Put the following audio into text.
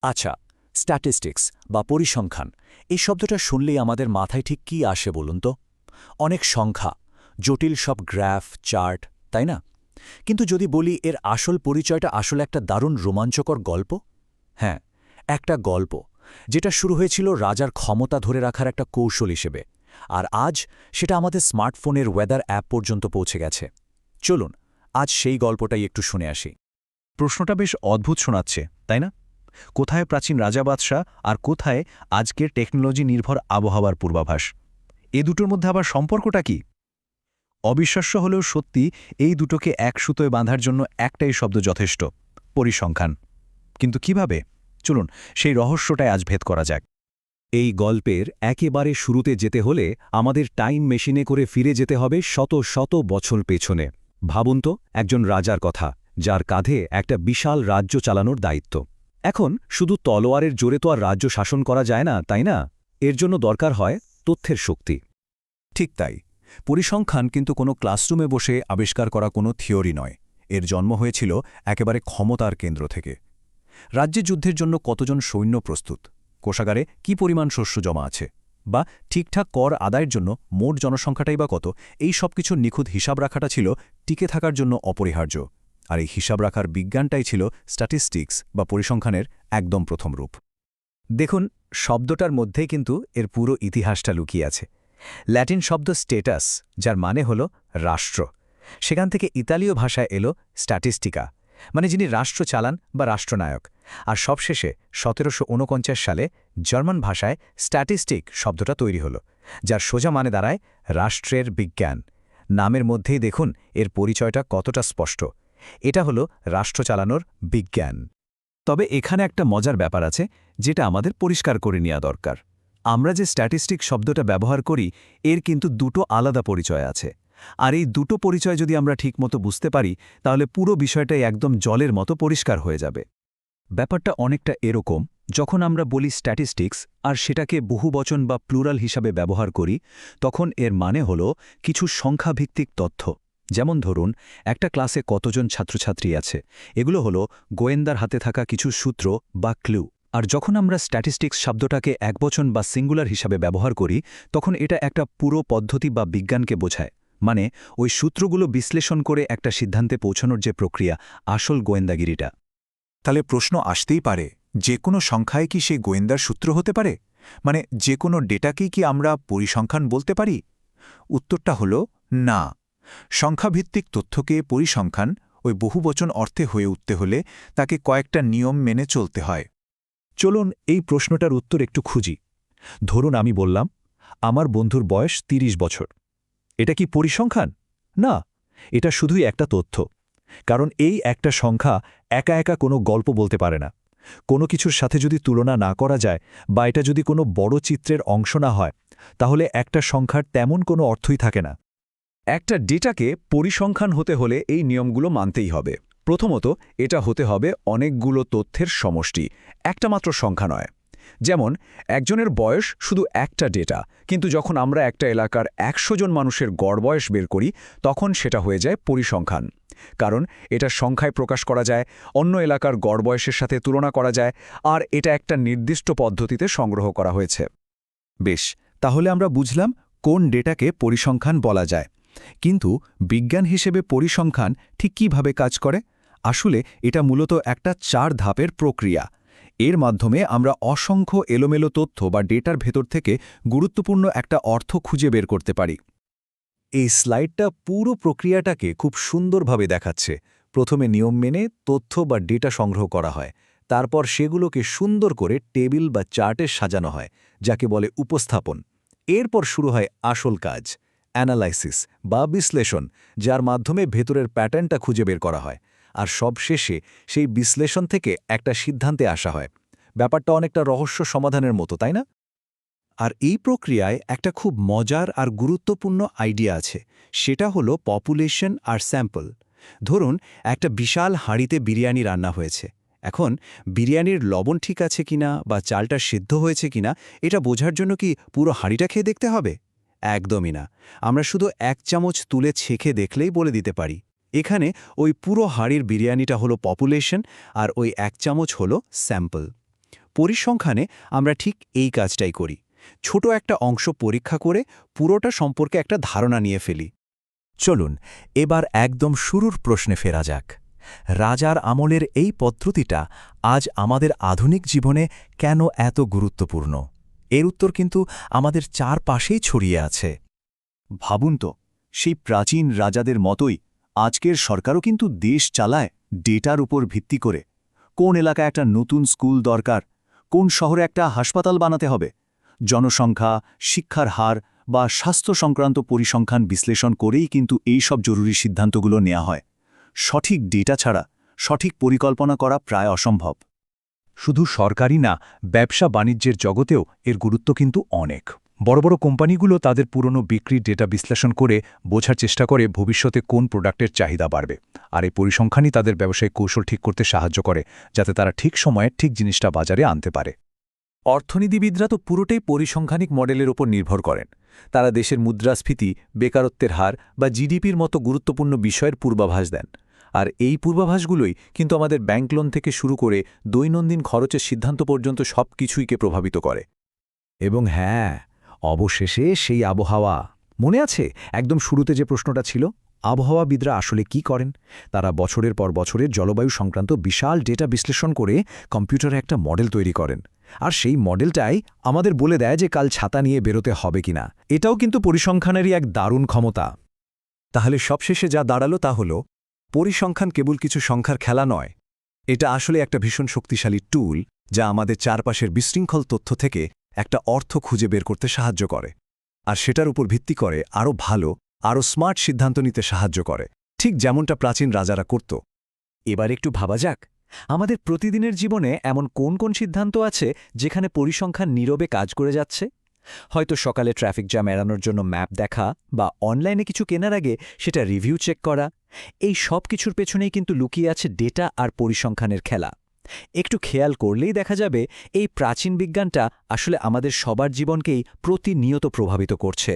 আচ্ছা, স্ট্যাটিস্টিক্স বা পরিসংখ্যান এই শব্দটা শুনলেই আমাদের মাথায় ঠিক কী আসে বলুন তো? অনেক সংখ্যা, জটিল সব গ্রাফ, চার্ট, তাই না? কিন্তু যদি বলি এর আসল পরিচয়টা আসলে একটা দারুণ রোমাঞ্চকর গল্প? হ্যাঁ, একটা গল্প, যেটা শুরু হয়েছিল রাজার ক্ষমতা ধরে রাখার একটা কৌশল হিসেবে। আর আজ সেটা আমাদের স্মার্টফোনের ওয়েদার অ্যাপ পর্যন্ত পৌঁছে গেছে। চলুন, আজ সেই গল্পটাই একটু শুনে আসি। প্রশ্নটা বেশ অদ্ভুত শোনাচ্ছে, তাই না? কোথায় প্রাচীন রাজা বাদশাহ আর কোথায় আজকের টেকনোলজি নির্ভর আবহাওয়ার পূর্বাভাস? এ দুটোর মধ্যে আবার সম্পর্কটা কি? অবিশ্বাস্য হলেও সত্যি, এই দুটোকে এক সুতোয় বাঁধার জন্য একটাই শব্দ যথেষ্ট: পরিসংখ্যান। কিন্তু কিভাবে? চলুন সেই রহস্যটাই আজ ভেদ করা যাক। এই গল্পের একেবারে শুরুতে যেতে হলে আমাদের টাইম মেশিনে করে ফিরে যেতে হবে শত শত বছর পেছনে। ভাবুন তো, একজন রাজার কথা, যার কাঁধে একটা বিশাল রাজ্য চালানোর দায়িত্ব। এখন শুধু তলোয়ারের জোরে তো আর রাজ্য শাসন করা যায় না, তাই না? এর জন্য দরকার হয় তথ্যের শক্তি। ঠিক তাই। পরিসংখ্যান কিন্তু কোনো ক্লাসরুমে বসে আবিষ্কার করা কোনো থিওরি নয়। এর জন্ম হয়েছিল একেবারে ক্ষমতার কেন্দ্র থেকে। রাজ্যে যুদ্ধের জন্য কতজন সৈন্য প্রস্তুত, কোষাগারে কি পরিমাণ শস্য জমা আছে, বা ঠিকঠাক কর আদায়ের জন্য মোট জনসংখ্যাটাই বা কত, এই সব কিছুর নিখুঁত হিসাব রাখাটা ছিল টিকে থাকার জন্য অপরিহার্য। আর এই হিসাব রাখার বিজ্ঞানটাই ছিল স্ট্যাটিস্টিক্স বা পরিসংখ্যানের একদম প্রথম রূপ। দেখুন, শব্দটার মধ্যেই কিন্তু এর পুরো ইতিহাসটা লুকিয়ে আছে। ল্যাটিন শব্দ স্টেটাস, যার মানে হল রাষ্ট্র। সেখান থেকে ইতালীয় ভাষায় এলো স্ট্যাটিস্টিকা, মানে যিনি রাষ্ট্র চালান বা রাষ্ট্রনায়ক। আর সবশেষে ১৭৪৯ সালে জার্মান ভাষায় স্ট্যাটিস্টিক শব্দটা তৈরি হলো, যার সোজা মানে দাঁড়ায় রাষ্ট্রের বিজ্ঞান। নামের মধ্যেই দেখুন এর পরিচয়টা কতটা স্পষ্ট। এটা হলো রাষ্ট্র চালানোর বিজ্ঞান। তবে এখানে একটা মজার ব্যাপার আছে, যেটা আমাদের পরিষ্কার করে নেওয়া দরকার। আমরা যে স্ট্যাটিস্টিক শব্দটা ব্যবহার করি, এর কিন্তু দুটো আলাদা পরিচয় আছে। আর এই দুটো পরিচয় যদি আমরা ঠিকমতো বুঝতে পারি, তাহলে পুরো বিষয়টাই একদম জলের মতো পরিষ্কার হয়ে যাবে। ব্যাপারটা অনেকটা এরকম, যখন আমরা বলি স্ট্যাটিস্টিক্স আর সেটাকে বহুবচন বা প্লুরাল হিসাবে ব্যবহার করি, তখন এর মানে হল কিছু সংখ্যাভিত্তিক তথ্য। যেমন ধরুন, একটা ক্লাসে কতজন ছাত্রছাত্রী আছে, এগুলো হলো গোয়েন্দার হাতে থাকা কিছু সূত্র বা ক্লু। আর যখন আমরা স্ট্যাটিস্টিক্স শব্দটাকে একবচন বা সিঙ্গুলার হিসাবে ব্যবহার করি, তখন এটা একটা পুরো পদ্ধতি বা বিজ্ঞানকে বোঝায়। মানে ওই সূত্রগুলো বিশ্লেষণ করে একটা সিদ্ধান্তে পৌঁছানোর যে প্রক্রিয়া, আসল গোয়েন্দাগিরিটা। তাহলে প্রশ্ন আসতেই পারে, যে কোনো সংখ্যায় কি সে গোয়েন্দার সূত্র হতে পারে? মানে যে কোনো ডেটাকেই কি আমরা পরিসংখ্যান বলতে পারি? উত্তরটা হলো না। সংখ্যাভিত্তিক তথ্যকে পরিসংখ্যান ওই বহুবচন অর্থে হয়ে উঠতে হলে তাকে কয়েকটা নিয়ম মেনে চলতে হয়। চলুন এই প্রশ্নটার উত্তর একটু খুঁজি। ধরুন আমি বললাম, আমার বন্ধুর বয়স ৩০ বছর। এটা কি পরিসংখ্যান? না, এটা শুধুই একটা তথ্য। কারণ এই একটা সংখ্যা একা একা কোনো গল্প বলতে পারে না। কোনো কিছুর সাথে যদি তুলনা না করা যায়, বা এটা যদি কোনো বড় চিত্রের অংশ না হয়, তাহলে একটা সংখ্যার তেমন কোনো অর্থই থাকে না। একটা ডেটাকে পরিসংখ্যান হতে হলে এই নিয়মগুলো মানতেই হবে। প্রথমত, এটা হতে হবে অনেকগুলো তথ্যের সমষ্টি, একটা মাত্র সংখ্যা নয়। যেমন একজনের বয়স শুধু একটা ডেটা, কিন্তু যখন আমরা একটা এলাকার ১০০ জন মানুষের গড় বয়স বের করি, তখন সেটা হয়ে যায় পরিসংখ্যান। কারণ এটা সংখ্যায় প্রকাশ করা যায়, অন্য এলাকার গড় বয়সের সাথে তুলনা করা যায়, আর এটা একটা নির্দিষ্ট পদ্ধতিতে সংগ্রহ করা হয়েছে। বেশ, তাহলে আমরা বুঝলাম কোন ডেটাকে পরিসংখ্যান বলা যায়। কিন্তু বিজ্ঞান হিসেবে পরিসংখ্যান ঠিক কীভাবে কাজ করে? আসলে এটা মূলত একটা ৪ ধাপের প্রক্রিয়া। এর মাধ্যমে আমরা অসংখ্য এলোমেলো তথ্য বা ডেটার ভেতর থেকে গুরুত্বপূর্ণ একটা অর্থ খুঁজে বের করতে পারি। এই স্লাইডটা পুরো প্রক্রিয়াটাকে খুব সুন্দরভাবে দেখাচ্ছে। প্রথমে নিয়ম মেনে তথ্য বা ডেটা সংগ্রহ করা হয়, তারপর সেগুলোকে সুন্দর করে টেবিল বা চার্টে সাজানো হয়, যাকে বলে উপস্থাপন। এরপর শুরু হয় আসল কাজ, অ্যানালাইসিস বা বিশ্লেষণ, যার মাধ্যমে ভেতরের প্যাটার্নটা খুঁজে বের করা হয়। আর সবশেষে সেই বিশ্লেষণ থেকে একটা সিদ্ধান্তে আসা হয়। ব্যাপারটা অনেকটা রহস্য সমাধানের মতো, তাই না? আর এই প্রক্রিয়ায় একটা খুব মজার আর গুরুত্বপূর্ণ আইডিয়া আছে। সেটা হলো পপুলেশন আর স্যাম্পল। ধরুন একটা বিশাল হাঁড়িতে বিরিয়ানি রান্না হয়েছে। এখন বিরিয়ানির লবণ ঠিক আছে কিনা বা চালটা সিদ্ধ হয়েছে কিনা, এটা বোঝার জন্য কি পুরো হাঁড়িটা খেয়ে দেখতে হবে? একদমই না। আমরা শুধু ১ চামচ তুলে ছেঁকে দেখলেই বলে দিতে পারি। এখানে ওই পুরো হাঁড়ির বিরিয়ানিটা হলো পপুলেশন, আর ওই ১ চামচ হলো স্যাম্পল। পরিসংখ্যানে আমরা ঠিক এই কাজটাই করি। ছোট একটা অংশ পরীক্ষা করে পুরোটা সম্পর্কে একটা ধারণা নিয়ে ফেলি। চলুন এবার একদম শুরুর প্রশ্নে ফেরা যাক। রাজার আমলের এই পদ্ধতিটা আজ আমাদের আধুনিক জীবনে কেন এত গুরুত্বপূর্ণ? এর উত্তর কিন্তু আমাদের চারপাশেই ছড়িয়ে আছে। ভাবুন তো, সেই প্রাচীন রাজাদের মতোই আজকের সরকারও কিন্তু দেশ চালায় ডেটার উপর ভিত্তি করে। কোন এলাকায় একটা নতুন স্কুল দরকার, কোন শহরে একটা হাসপাতাল বানাতে হবে, জনসংখ্যা, শিক্ষার হার বা স্বাস্থ্য সংক্রান্ত পরিসংখ্যান বিশ্লেষণ করেই কিন্তু এই সব জরুরি সিদ্ধান্তগুলো নেওয়া হয়। সঠিক ডেটা ছাড়া সঠিক পরিকল্পনা করা প্রায় অসম্ভব। শুধু সরকারি না, ব্যবসা বাণিজ্যের জগতেও এর গুরুত্ব কিন্তু অনেক। বড় বড় কোম্পানিগুলো তাদের পুরনো বিক্রির ডেটা বিশ্লেষণ করে বোঝার চেষ্টা করে ভবিষ্যতে কোন প্রোডাক্টের চাহিদা বাড়বে, আর এই পরিসংখ্যানই তাদের ব্যবসায়িক কৌশল ঠিক করতে সাহায্য করে, যাতে তারা ঠিক সময়ে ঠিক জিনিসটা বাজারে আনতে পারে। অর্থনীতিবিদরা তো পুরোটাই পরিসংখ্যানিক মডেলের উপর নির্ভর করেন। তারা দেশের মুদ্রাস্ফীতি, বেকারত্বের হার বা জিডিপির মতো গুরুত্বপূর্ণ বিষয়ের পূর্বাভাস দেন। আর এই পূর্বাভাসগুলোই কিন্তু আমাদের ব্যাংক লোন থেকে শুরু করে দৈনন্দিন খরচের সিদ্ধান্ত পর্যন্ত সব কিছুইকে প্রভাবিত করে। এবং হ্যাঁ, অবশেষে সেই আবহাওয়া মনে আছে? একদম শুরুতে যে প্রশ্নটা ছিল, আবহাওয়াবিদরা আসলে কি করেন? তারা বছরের পর বছরের জলবায়ু সংক্রান্ত বিশাল ডেটা বিশ্লেষণ করে কম্পিউটারে একটা মডেল তৈরি করেন। আর সেই মডেলটাই আমাদের বলে দেয় যে কাল ছাতা নিয়ে বেরোতে হবে কিনা। এটাও কিন্তু পরিসংখ্যানেরই এক দারুণ ক্ষমতা। তাহলে সবশেষে যা দাঁড়ালো তা হল, পরিসংখ্যান কেবল কিছু সংখ্যার খেলা নয়। এটা আসলে একটা ভীষণ শক্তিশালী টুল, যা আমাদের চারপাশের বিশৃঙ্খল তথ্য থেকে একটা অর্থ খুঁজে বের করতে সাহায্য করে, আর সেটার উপর ভিত্তি করে আরও ভালো, আরও স্মার্ট সিদ্ধান্ত নিতে সাহায্য করে, ঠিক যেমনটা প্রাচীন রাজারা করত। এবার একটু ভাবা যাক, আমাদের প্রতিদিনের জীবনে এমন কোন কোন সিদ্ধান্ত আছে যেখানে পরিসংখ্যান নীরবে কাজ করে যাচ্ছে? হয়তো সকালে ট্রাফিক জ্যাম এড়ানোর জন্য ম্যাপ দেখা, বা অনলাইনে কিছু কেনার আগে সেটা রিভিউ চেক করা। এই সব কিছুর পেছনেই কিন্তু লুকিয়ে আছে ডেটা আর পরিসংখ্যানের খেলা। একটু খেয়াল করলেই দেখা যাবে এই প্রাচীন বিজ্ঞানটা আসলে আমাদের সবার জীবনকেই প্রতিনিয়ত প্রভাবিত করছে।